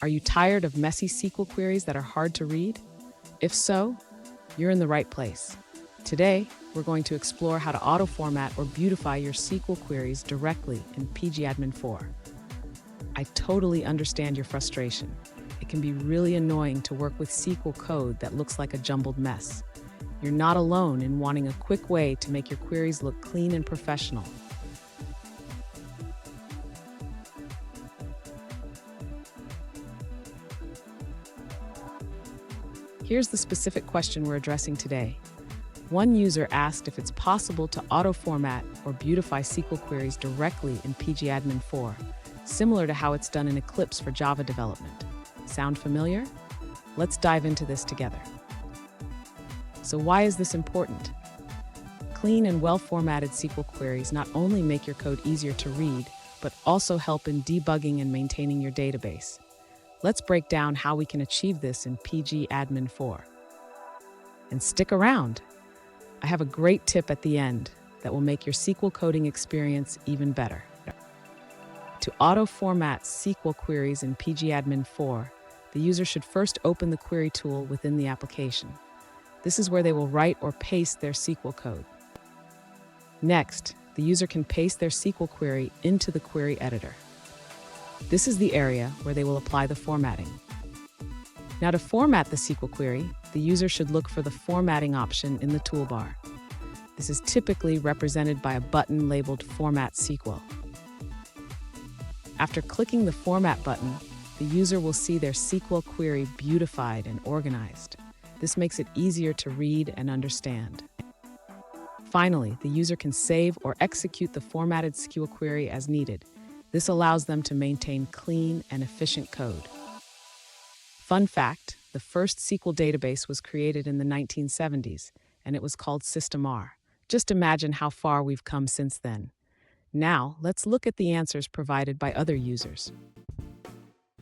Are you tired of messy SQL queries that are hard to read? If so, you're in the right place. Today, we're going to explore how to auto-format or beautify your SQL queries directly in pgAdmin 4. I totally understand your frustration. It can be really annoying to work with SQL code that looks like a jumbled mess. You're not alone in wanting a quick way to make your queries look clean and professional. Here's the specific question we're addressing today. One user asked if it's possible to auto-format or beautify SQL queries directly in pgAdmin 4, similar to how it's done in Eclipse for Java development. Sound familiar? Let's dive into this together. So why is this important? Clean and well-formatted SQL queries not only make your code easier to read, but also help in debugging and maintaining your database. Let's break down how we can achieve this in pgAdmin 4. And stick around. I have a great tip at the end that will make your SQL coding experience even better. To auto-format SQL queries in pgAdmin 4, the user should first open the query tool within the application. This is where they will write or paste their SQL code. Next, the user can paste their SQL query into the query editor. This is the area where they will apply the formatting. Now, to format the SQL query, the user should look for the formatting option in the toolbar. This is typically represented by a button labeled Format SQL. After clicking the Format button, the user will see their SQL query beautified and organized. This makes it easier to read and understand. Finally, the user can save or execute the formatted SQL query as needed. This allows them to maintain clean and efficient code. Fun fact, the first SQL database was created in the 1970s, and it was called SystemR. Just imagine how far we've come since then. Now, let's look at the answers provided by other users.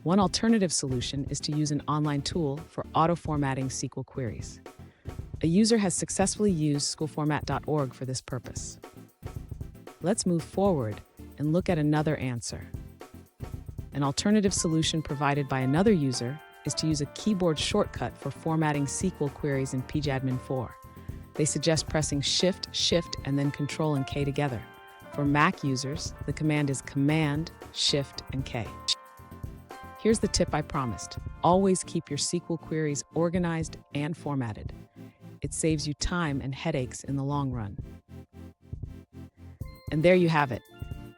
One alternative solution is to use an online tool for auto-formatting SQL queries. A user has successfully used schoolformat.org for this purpose. Let's move forward and look at another answer. An alternative solution provided by another user is to use a keyboard shortcut for formatting SQL queries in pgAdmin 4. They suggest pressing Shift, and then Control and K together. For Mac users, the command is Command, Shift, and K. Here's the tip I promised. Always keep your SQL queries organized and formatted. It saves you time and headaches in the long run. And there you have it.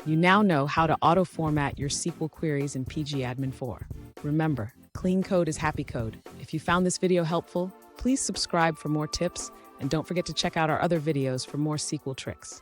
You now know how to auto-format your SQL queries in pgAdmin 4. Remember, clean code is happy code. If you found this video helpful, please subscribe for more tips, and don't forget to check out our other videos for more SQL tricks.